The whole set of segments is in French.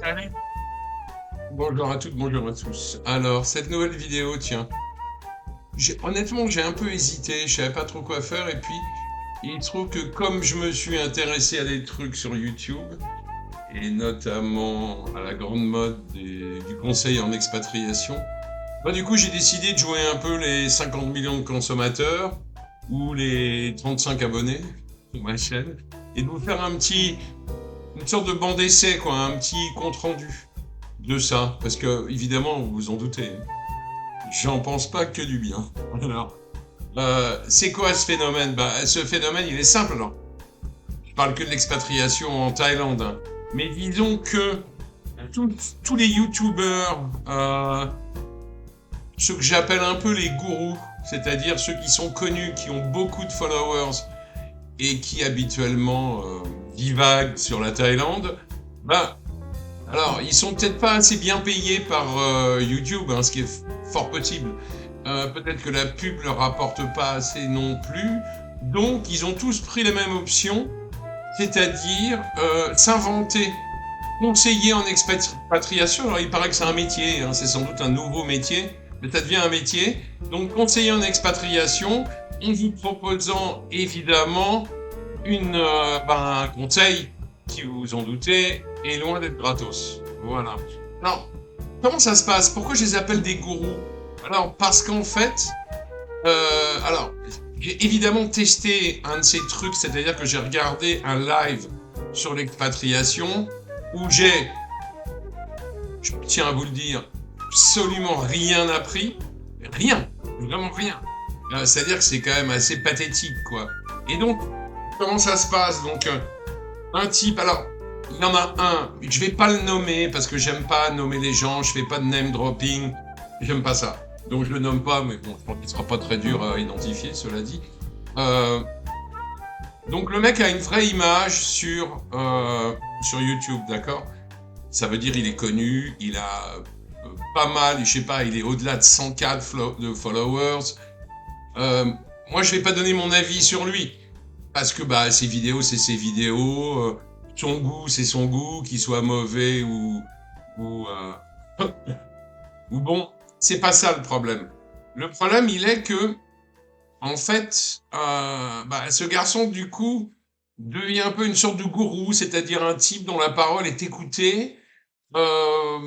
Allez. Bonjour à toutes, bonjour à tous. Alors, cette nouvelle vidéo, tiens, honnêtement, j'ai un peu hésité, je savais pas trop quoi faire, et puis il se trouve que comme je me suis intéressé à des trucs sur YouTube, et notamment à la grande mode du conseil en expatriation, bah du coup j'ai décidé de jouer un peu les 50 millions de consommateurs, ou les 35 abonnés sur ma chaîne, et de vous faire une sorte de banc d'essai, quoi, un petit compte rendu de ça, parce que évidemment, vous vous en doutez, j'en pense pas que du bien. Alors, c'est quoi ce phénomène? Bah, ce phénomène, il est simple. Alors, je parle que de l'expatriation en Thaïlande, hein. Mais disons que tous les youtubeurs, ceux que j'appelle un peu les gourous, c'est-à-dire ceux qui sont connus, qui ont beaucoup de followers et qui habituellement divaguent sur la Thaïlande, bah, alors, ils sont peut-être pas assez bien payés par YouTube, hein, ce qui est fort possible. Peut-être que la pub leur rapporte pas assez non plus. Donc, ils ont tous pris la même option, c'est-à-dire s'inventer, conseiller en expatriation. Alors, il paraît que c'est un métier, hein, c'est sans doute un nouveau métier, mais ça devient un métier. Donc, conseiller en expatriation, en vous proposant évidemment un conseil qui, vous vous en doutez, est loin d'être gratos. Voilà. Alors, comment ça se passe? Pourquoi je les appelle des gourous? Alors, parce qu'en fait, j'ai évidemment testé un de ces trucs, c'est-à-dire que j'ai regardé un live sur l'expatriation où je tiens à vous le dire, absolument rien appris. Rien. Vraiment rien. C'est-à-dire que c'est quand même assez pathétique, quoi. Et donc, comment ça se passe? Donc, un type, alors, il y en a un, je vais pas le nommer parce que j'aime pas nommer les gens, je fais pas de name dropping, j'aime pas ça. Donc je le nomme pas, mais bon, je pense qu'il sera pas très dur à identifier, cela dit. Euh, donc le mec a une vraie image sur YouTube, d'accord? Ça veut dire il est connu, il a pas mal, je sais pas, il est au-delà de 100K de followers. Euh, Moi je vais pas donner mon avis sur lui. Parce que bah, ses vidéos, c'est ses vidéos. Son goût, c'est son goût. Qu'il soit mauvais ou, ou bon, c'est pas ça le problème. Le problème, il est que, en fait, ce garçon, du coup, devient un peu une sorte de gourou, c'est-à-dire un type dont la parole est écoutée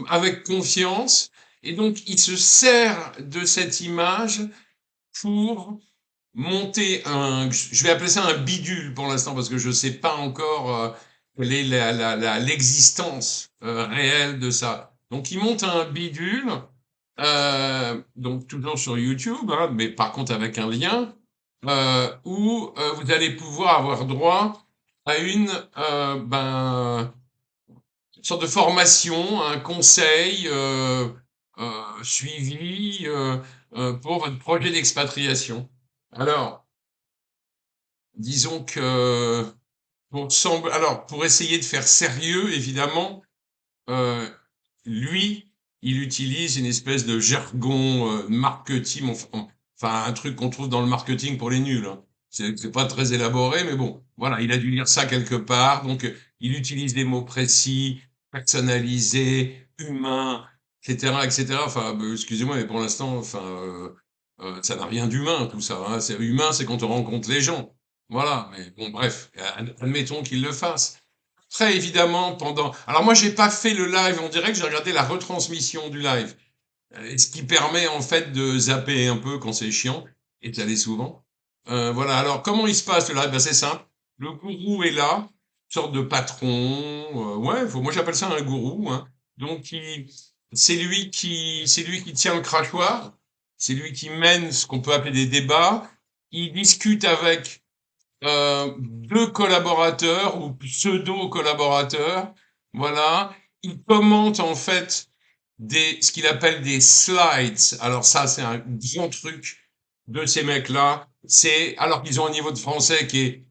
avec confiance. Et donc, il se sert de cette image pour monter je vais appeler ça un bidule pour l'instant parce que je ne sais pas encore quelle est l'existence réelle de ça. Donc il monte un bidule, donc toujours sur YouTube, hein, mais par contre avec un lien, où vous allez pouvoir avoir droit à une sorte de formation, un conseil suivi pour votre projet d'expatriation. Alors, disons que pour essayer de faire sérieux, évidemment, euh, lui, il utilise une espèce de jargon marketing, enfin un truc qu'on trouve dans le marketing pour les nuls, hein. C'est pas très élaboré, mais bon, voilà, il a dû lire ça quelque part, donc il utilise des mots précis, personnalisés, humains, etc., etc. Enfin, excusez-moi, mais pour l'instant, ça n'a rien d'humain tout ça, hein. C'est humain, c'est quand on rencontre les gens. Voilà, mais bon, bref, admettons qu'il le fasse. Très évidemment, Alors moi, j'ai pas fait le live en direct, j'ai regardé la retransmission du live. Ce qui permet en fait de zapper un peu quand c'est chiant, et d'y aller souvent. Voilà, alors comment il se passe le live? Ben, c'est simple. Le gourou est là, une sorte de patron. Ouais, moi j'appelle ça un gourou, hein. Donc c'est lui qui tient le crachoir, c'est lui qui mène ce qu'on peut appeler des débats. Il discute avec deux collaborateurs ou pseudo-collaborateurs, voilà. Il commente en fait ce qu'il appelle des slides. Alors ça, c'est un grand truc de ces mecs-là. Alors qu'ils ont un niveau de français qui est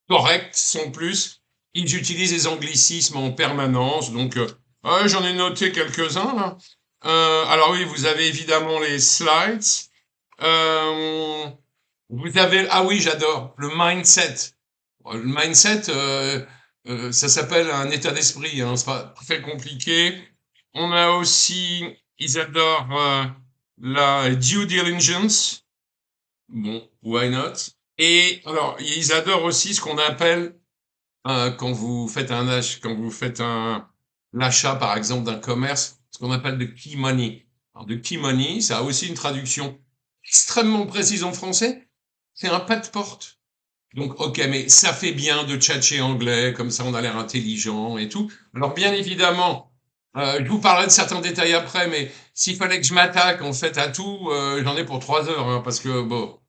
correct, sans plus, ils utilisent les anglicismes en permanence. Donc, ouais, j'en ai noté quelques-uns là. Alors oui, vous avez évidemment les slides. Euh, Vous avez, ah oui, j'adore, le mindset. Le mindset, Ça s'appelle un état d'esprit, hein, c'est pas très compliqué. On a aussi, ils adorent la due diligence. Bon, why not? Et alors, ils adorent aussi ce qu'on appelle quand vous faites quand vous faites l'achat, par exemple, d'un commerce, ce qu'on appelle de key money. Alors, de key money, ça a aussi une traduction extrêmement précise en français. C'est un pas de porte. Donc, ok, mais ça fait bien de tchatcher anglais, comme ça on a l'air intelligent et tout. Alors, bien évidemment, je vous parlerai de certains détails après, mais s'il fallait que je m'attaque en fait à tout, j'en ai pour 3 heures, hein, parce que bon,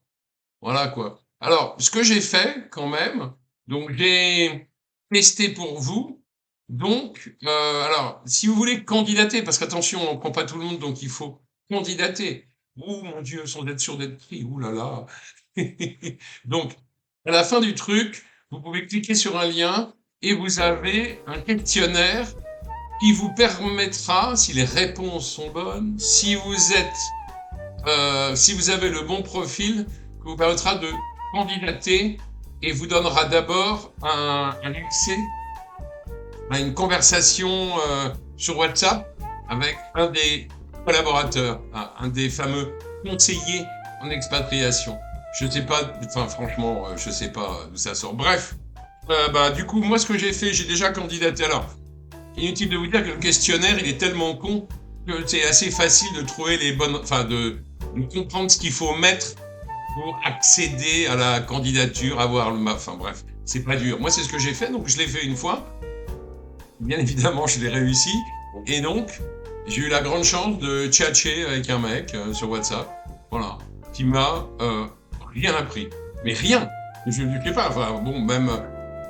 voilà quoi. Alors, ce que j'ai fait quand même, donc j'ai testé pour vous. Donc, alors, si vous voulez candidater, parce qu'attention, on prend pas tout le monde, donc il faut candidater. Oh mon Dieu, sans être sûr d'être pris. Ouh là là. Donc, à la fin du truc, vous pouvez cliquer sur un lien et vous avez un questionnaire qui vous permettra, si les réponses sont bonnes, si vous avez le bon profil, qui vous permettra de candidater et vous donnera d'abord un accès à une conversation sur WhatsApp avec un des collaborateurs, un des fameux conseillers en expatriation. Je sais pas, enfin franchement, je sais pas d'où ça sort. Bref, bah du coup, moi ce que j'ai fait, j'ai déjà candidaté. Alors, inutile de vous dire que le questionnaire, il est tellement con que c'est assez facile de trouver les bonnes, enfin de comprendre ce qu'il faut mettre pour accéder à la candidature, avoir le, enfin bref, c'est pas dur. Moi, c'est ce que j'ai fait, donc je l'ai fait une fois. Bien évidemment, je l'ai réussi. Et donc, j'ai eu la grande chance de tchatcher avec un mec sur WhatsApp, voilà, qui m'a rien appris. Mais rien. Je ne sais pas, enfin bon, même,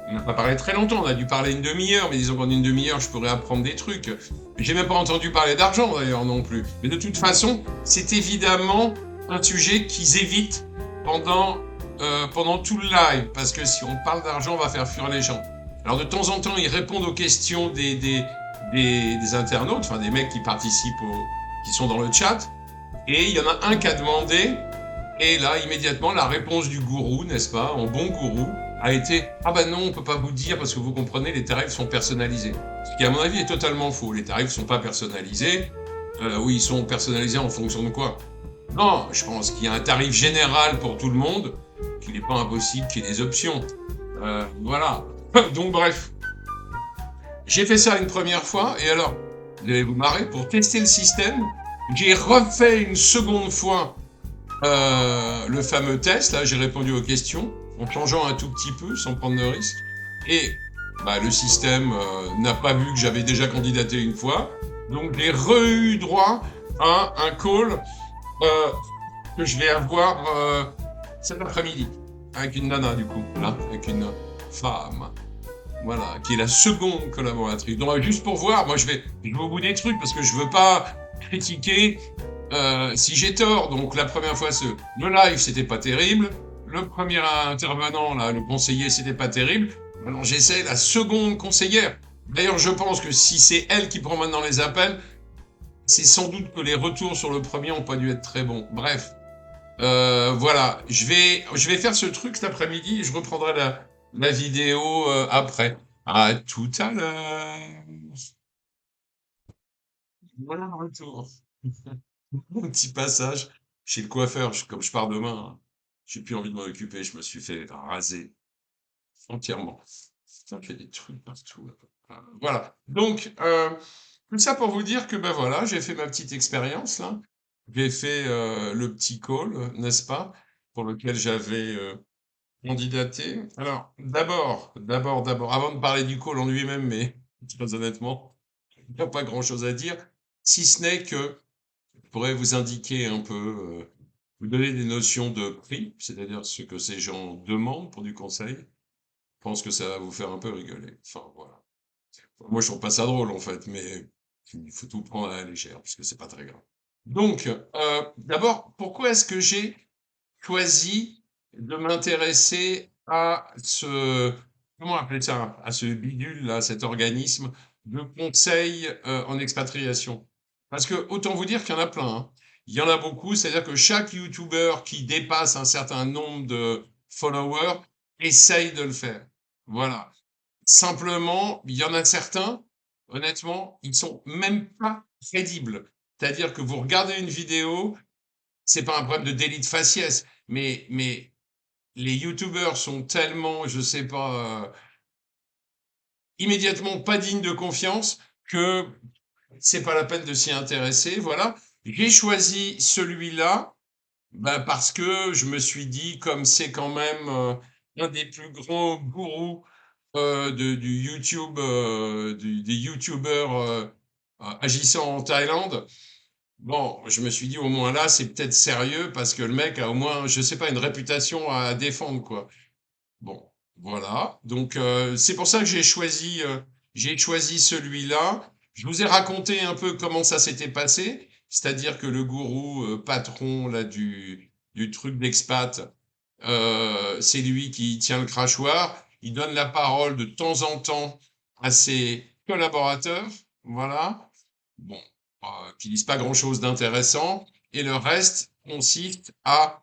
on n'a pas parlé très longtemps, on a dû parler une demi-heure, mais disons qu'en une demi-heure, je pourrais apprendre des trucs. J'ai même pas entendu parler d'argent d'ailleurs non plus. Mais de toute façon, c'est évidemment un sujet qu'ils évitent pendant tout le live, parce que si on parle d'argent, on va faire fuir les gens. Alors de temps en temps, ils répondent aux questions des internautes, enfin des mecs qui participent, qui sont dans le chat, et il y en a un qui a demandé, et là, immédiatement, la réponse du gourou, n'est-ce pas, en bon gourou, a été « Ah ben non, on peut pas vous dire parce que vous comprenez, les tarifs sont personnalisés. » Ce qui, à mon avis, est totalement faux. Les tarifs sont pas personnalisés. Oui, ils sont personnalisés en fonction de quoi? Non, je pense qu'il y a un tarif général pour tout le monde, qu'il n'est pas impossible qu'il y ait des options. Voilà. Donc bref, j'ai fait ça une première fois, et alors, vous allez vous marrer, pour tester le système, j'ai refait une seconde fois le fameux test, là, j'ai répondu aux questions, en changeant un tout petit peu, sans prendre de risque, et bah, le système n'a pas vu que j'avais déjà candidaté une fois, donc j'ai eu droit à un call que je vais avoir cet après-midi, avec une nana du coup, là, avec une femme. Voilà, qui est la seconde collaboratrice. Donc, juste pour voir, moi je vais au bout des trucs parce que je veux pas critiquer si j'ai tort. Donc, la première fois, le live, c'était pas terrible. Le premier intervenant, là, le conseiller, c'était pas terrible. Alors, j'essaie la seconde conseillère. D'ailleurs, je pense que si c'est elle qui prend maintenant les appels, c'est sans doute que les retours sur le premier ont pas dû être très bons. Bref, voilà, je vais faire ce truc cet après-midi et je reprendrai la vidéo après. À tout à l'heure. Voilà le retour. Mon petit passage chez le coiffeur. Comme je pars demain, hein, j'ai plus envie de m'en occuper. Je me suis fait raser entièrement. Ça fait des trucs partout. Voilà. Donc, tout ça pour vous dire que ben voilà, j'ai fait ma petite expérience là. J'ai fait le petit call, n'est-ce pas, pour lequel j'avais candidaté. Alors, d'abord, avant de parler du call en lui-même, mais très honnêtement, il n'y a pas grand-chose à dire, si ce n'est que je pourrais vous indiquer un peu, vous donner des notions de prix, c'est-à-dire ce que ces gens demandent pour du conseil. Je pense que ça va vous faire un peu rigoler. Enfin, voilà. Moi, je trouve pas ça drôle, en fait, mais il faut tout prendre à la légère, puisque c'est pas très grave. Donc, d'abord, pourquoi est-ce que j'ai choisi de m'intéresser à comment appeler ça, à ce bidule là, cet organisme de conseil en expatriation. Parce que autant vous dire qu'il y en a plein, hein. Il y en a beaucoup, c'est-à-dire que chaque YouTuber qui dépasse un certain nombre de followers essaye de le faire. Voilà. Simplement, il y en a certains, honnêtement, ils sont même pas crédibles. C'est-à-dire que vous regardez une vidéo, c'est pas un problème de délit de faciès, mais les youtubeurs sont tellement, je sais pas, immédiatement pas dignes de confiance que c'est pas la peine de s'y intéresser. Voilà. J'ai choisi celui-là bah, parce que je me suis dit, comme c'est quand même un des plus grands gourous du YouTube, des YouTubeurs agissant en Thaïlande, bon, je me suis dit au moins là, c'est peut-être sérieux parce que le mec a au moins, je sais pas, une réputation à défendre, quoi. Bon, voilà. Donc, c'est pour ça que j'ai choisi celui-là. Je vous ai raconté un peu comment ça s'était passé, c'est-à-dire que le gourou patron là du truc d'expat, c'est lui qui tient le crachoir. Il donne la parole de temps en temps à ses collaborateurs, voilà. Bon, qui disent pas grand-chose d'intéressant, et le reste consiste à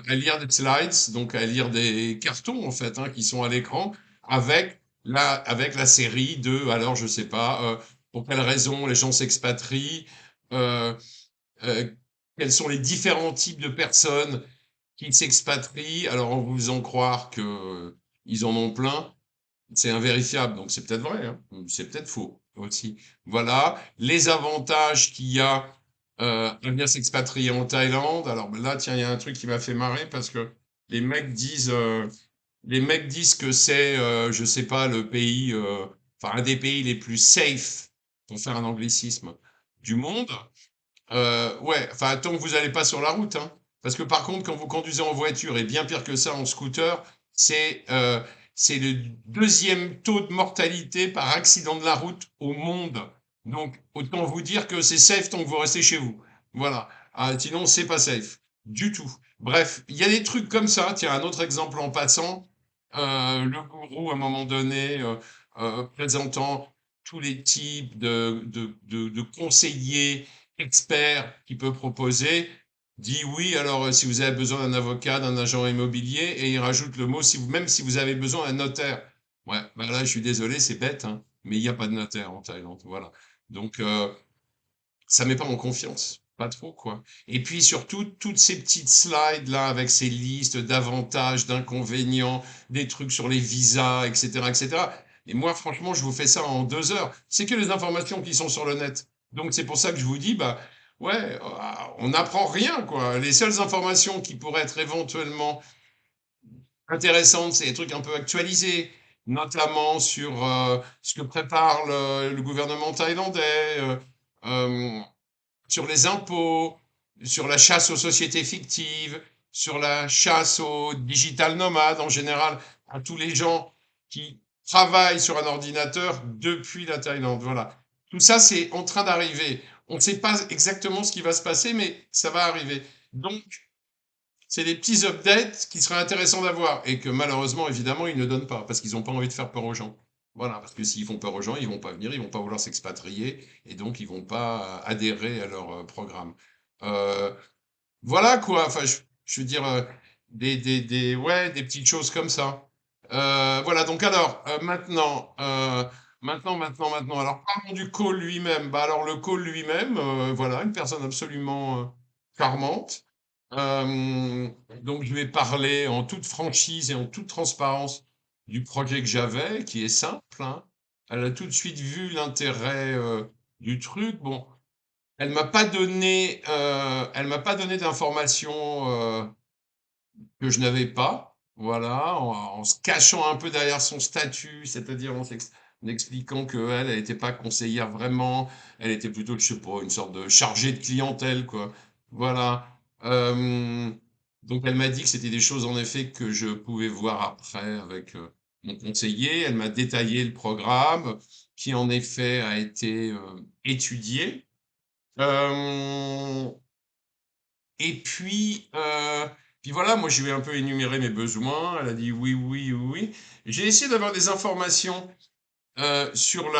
lire des slides, donc à lire des cartons en fait, hein, qui sont à l'écran, avec la série de, alors je sais pas, pour quelles raisons les gens s'expatrient, euh, euh, quels sont les différents types de personnes qui s'expatrient. Alors on vous faisant croire que ils en ont plein, c'est invérifiable, donc c'est peut-être vrai, hein, c'est peut-être faux aussi. Voilà, les avantages qu'il y a à venir s'expatrier en Thaïlande. Alors ben là, tiens, il y a un truc qui m'a fait marrer parce que les mecs disent, euh, les mecs disent que c'est, je sais pas, le pays, enfin un des pays les plus safe, pour faire un anglicisme, du monde. Ouais, enfin, tant que vous n'allez pas sur la route, hein. Parce que par contre, quand vous conduisez en voiture, et bien pire que ça en scooter, c'est le deuxième taux de mortalité par accident de la route au monde. Donc, autant vous dire que c'est safe tant que vous restez chez vous. Voilà. Ah, sinon, c'est pas safe. Du tout. Bref, il y a des trucs comme ça. Tiens, un autre exemple en passant. Le gourou, à un moment donné, présentant tous les types de conseillers expert qui peut proposer dit oui, alors si vous avez besoin d'un avocat, d'un agent immobilier, et il rajoute le mot si vous, même si vous avez besoin d'un notaire. Ouais, bah là, je suis désolé, c'est bête, hein, mais il n'y a pas de notaire en Thaïlande, voilà. Donc, ça met pas en confiance, pas trop, quoi. Et puis surtout, toutes ces petites slides là, avec ces listes d'avantages, d'inconvénients, des trucs sur les visas, etc., etc. Et moi, franchement, je vous fais ça en 2 heures. C'est que les informations qui sont sur le net. Donc c'est pour ça que je vous dis, bah ouais, on n'apprend rien, quoi. Les seules informations qui pourraient être éventuellement intéressantes, c'est des trucs un peu actualisés, notamment sur ce que prépare le gouvernement thaïlandais. Euh, sur les impôts, sur la chasse aux sociétés fictives, sur la chasse aux digital nomades en général, à tous les gens qui travaillent sur un ordinateur depuis la Thaïlande. Voilà. Tout ça, c'est en train d'arriver. On ne sait pas exactement ce qui va se passer, mais ça va arriver. Donc, c'est des petits updates qui seraient intéressants d'avoir et que malheureusement, évidemment, ils ne donnent pas parce qu'ils n'ont pas envie de faire peur aux gens. Voilà, parce que s'ils font peur aux gens, ils vont pas venir, ils vont pas vouloir s'expatrier et donc ils vont pas adhérer à leur programme. Euh, voilà quoi, enfin, je veux dire, ouais, des petites choses comme ça. Voilà, donc alors, maintenant, alors parlons du call lui-même. Bah alors le call lui-même, voilà, une personne absolument charmante. Euh, donc je vais parler en toute franchise et en toute transparence du projet que j'avais, qui est simple, hein. Elle a tout de suite vu l'intérêt du truc. Bon, elle m'a pas donné d'informations que je n'avais pas, voilà, en se cachant un peu derrière son statut, c'est-à-dire en expliquant qu'elle, elle n'était pas conseillère vraiment, elle était plutôt, je sais pas, une sorte de chargée de clientèle, quoi. Voilà. Euh, donc elle m'a dit que c'était des choses en effet que je pouvais voir après avec mon conseiller. Elle m'a détaillé le programme qui en effet a été étudié. Euh, et puis voilà, moi je lui ai un peu énuméré mes besoins. Elle a dit oui, oui, oui, oui. J'ai essayé d'avoir des informations sur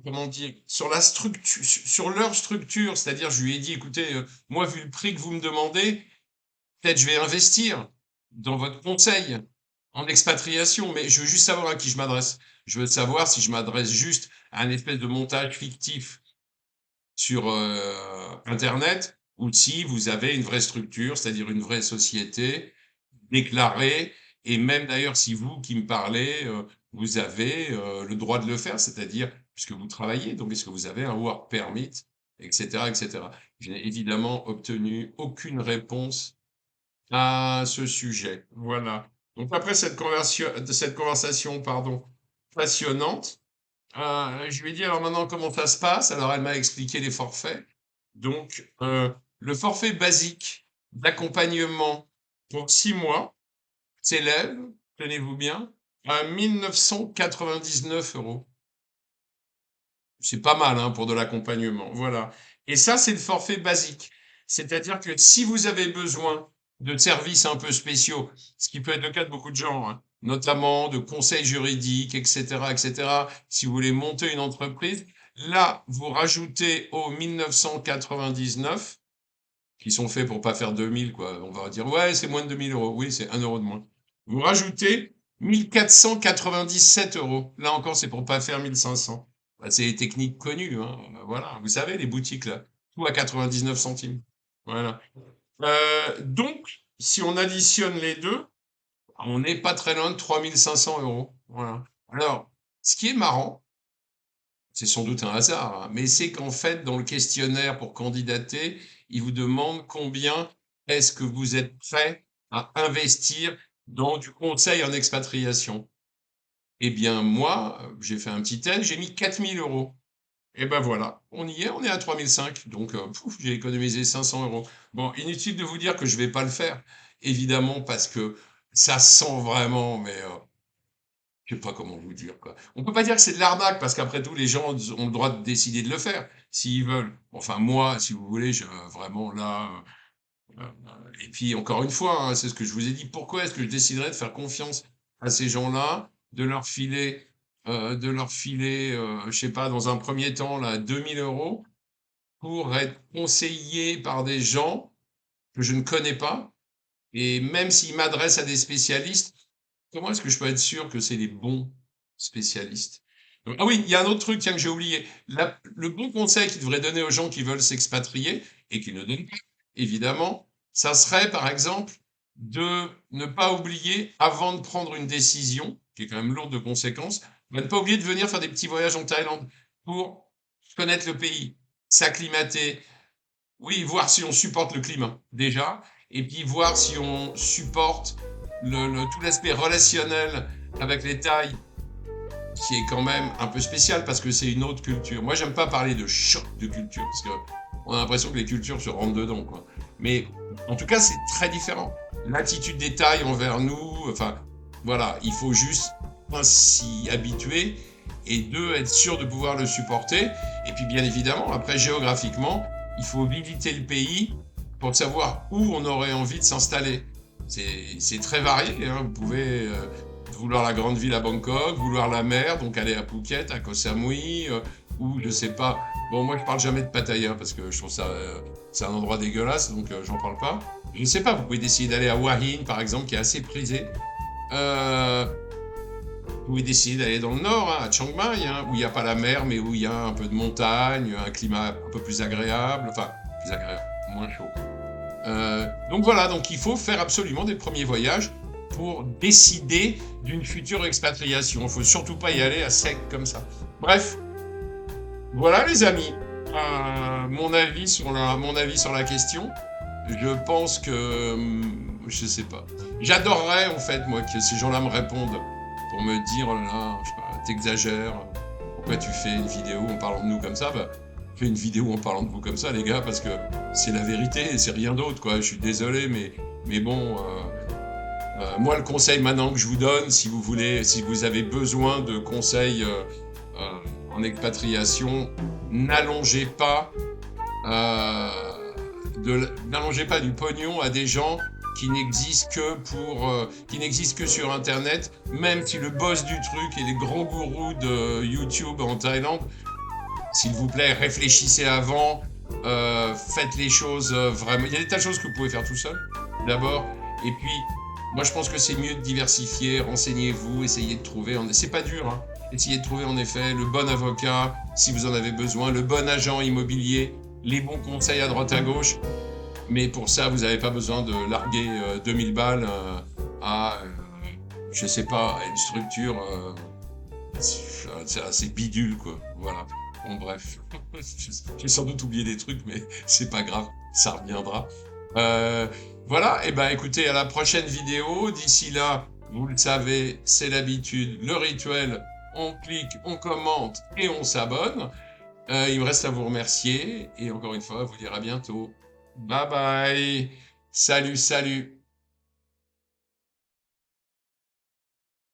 comment dire, sur la structure, sur leur structure. C'est-à-dire, je lui ai dit, écoutez, moi vu le prix que vous me demandez, peut-être je vais investir dans votre conseil. en expatriation, mais je veux juste savoir à qui je m'adresse. Je veux savoir si je m'adresse juste à un espèce de montage fictif sur Internet ou si vous avez une vraie structure, c'est-à-dire une vraie société déclarée, et même d'ailleurs si vous qui me parlez, vous avez le droit de le faire, c'est-à-dire puisque vous travaillez, donc est-ce que vous avez un work permit, etc., etc. Je n'ai évidemment obtenu aucune réponse à ce sujet. Voilà. Donc après cette conversation, pardon, passionnante, je lui ai dit alors maintenant comment ça se passe. Alors elle m'a expliqué les forfaits. Donc le forfait basique d'accompagnement pour 6 mois s'élève, tenez-vous bien, à 1999 €. C'est pas mal hein, pour de l'accompagnement. Voilà. Et ça, c'est le forfait basique. C'est-à-dire que si vous avez besoin de services un peu spéciaux, ce qui peut être le cas de beaucoup de gens, hein, notamment de conseils juridiques, etc., etc., si vous voulez monter une entreprise, là, vous rajoutez aux 1999, qui sont faits pour pas faire 2000, quoi. On va dire, ouais, c'est moins de 2000 €. Oui, c'est 1 € de moins. Vous rajoutez 1497 €. Là encore, c'est pour pas faire 1500. Bah, c'est les techniques connues, hein. Voilà. Vous savez, les boutiques, là. Tout à 99 centimes. Voilà. Donc, si on additionne les deux, on n'est pas très loin de 3500 €. Voilà. Alors, ce qui est marrant, c'est sans doute un hasard, hein, mais c'est qu'en fait, dans le questionnaire pour candidater, il vous demande combien est-ce que vous êtes prêt à investir dans du conseil en expatriation. Eh bien, moi, j'ai fait un petit test, j'ai mis 4000 €. Et ben voilà, on y est, on est à 3005. Donc, j'ai économisé 500 €. Bon, inutile de vous dire que je vais pas le faire, évidemment, parce que ça sent vraiment, mais je sais pas comment vous dire, quoi. On peut pas dire que c'est de l'arnaque, parce qu'après tout, les gens ont le droit de décider de le faire, s'ils veulent. Enfin, moi, si vous voulez, vraiment là. Et puis, encore une fois, hein, c'est ce que je vous ai dit. Pourquoi est-ce que je déciderais de faire confiance à ces gens-là, de leur filer, je sais pas, dans un premier temps, là, 2000 € pour être conseillé par des gens que je ne connais pas. Et même s'ils m'adressent à des spécialistes, comment est-ce que je peux être sûr que c'est les bons spécialistes? Ah oui, il y a un autre truc, tiens, que j'ai oublié. Le bon conseil qu'ils devraient donner aux gens qui veulent s'expatrier et qui ne donnent pas, évidemment, ça serait, par exemple, de ne pas oublier, avant de prendre une décision, qui est quand même lourde de conséquences, de ne pas oublier de venir faire des petits voyages en Thaïlande pour connaître le pays, s'acclimater, oui, voir si on supporte le climat, déjà, et puis voir si on supporte tout l'aspect relationnel avec les Thaïs, qui est quand même un peu spécial parce que c'est une autre culture. Moi, j'aime pas parler de choc de culture parce que on a l'impression que les cultures se rentrent dedans, quoi. Mais en tout cas, c'est très différent. L'attitude des Thaïs envers nous, enfin, voilà, il faut juste un, s'y habituer et deux, être sûr de pouvoir le supporter. Et puis, bien évidemment, après, géographiquement, il faut visiter le pays pour savoir où on aurait envie de s'installer. C'est très varié, hein. Vous pouvez vouloir la grande ville à Bangkok, vouloir la mer, donc aller à Phuket, à Koh Samui, ou je sais pas. Bon, moi je parle jamais de Pattaya parce que je trouve ça c'est un endroit dégueulasse, donc j'en parle pas. Je sais pas, vous pouvez décider d'aller à Hua Hin par exemple, qui est assez prisé. Vous pouvez décider d'aller dans le nord, hein, à Chiang Mai, hein, où il n'y a pas la mer, mais où il y a un peu de montagne, un climat un peu plus agréable, enfin plus agréable, moins chaud. Donc voilà, donc il faut faire absolument des premiers voyages pour décider d'une future expatriation. Il ne faut surtout pas y aller à sec comme ça. Bref, voilà les amis, mon avis sur la question. Je pense que, je sais pas. J'adorerais en fait moi que ces gens-là me répondent pour me dire oh là là, je sais pas, t'exagères. Pourquoi tu fais une vidéo en parlant de nous comme ça? Bah, fais une vidéo en parlant de vous comme ça, les gars, parce que c'est la vérité et c'est rien d'autre, quoi. Je suis désolé, mais bon. Moi, le conseil maintenant que je vous donne, si vous voulez, si vous avez besoin de conseils en expatriation, n'allongez pas, n'allongez pas du pognon à des gens qui n'existent que sur Internet, même si le boss du truc est des grands gourous de YouTube en Thaïlande. S'il vous plaît, réfléchissez avant, faites les choses vraiment. Il y a des tas de choses que vous pouvez faire tout seul, d'abord, et puis Moi, je pense que c'est mieux de diversifier, renseignez-vous, essayez de trouver. C'est pas dur, hein. Essayez de trouver en effet le bon avocat si vous en avez besoin, le bon agent immobilier, les bons conseils à droite à gauche. Mais pour ça, vous n'avez pas besoin de larguer 2000 balles à, je sais pas, à une structure c'est assez bidule, quoi. Voilà. Bon, bref. J'ai sans doute oublié des trucs, mais c'est pas grave, ça reviendra. Euh, voilà, et ben écoutez, à la prochaine vidéo. D'ici là, vous le savez, c'est l'habitude, le rituel. On clique, on commente et on s'abonne. Il me reste à vous remercier et encore une fois, à vous dire à bientôt. Bye bye. Salut, salut.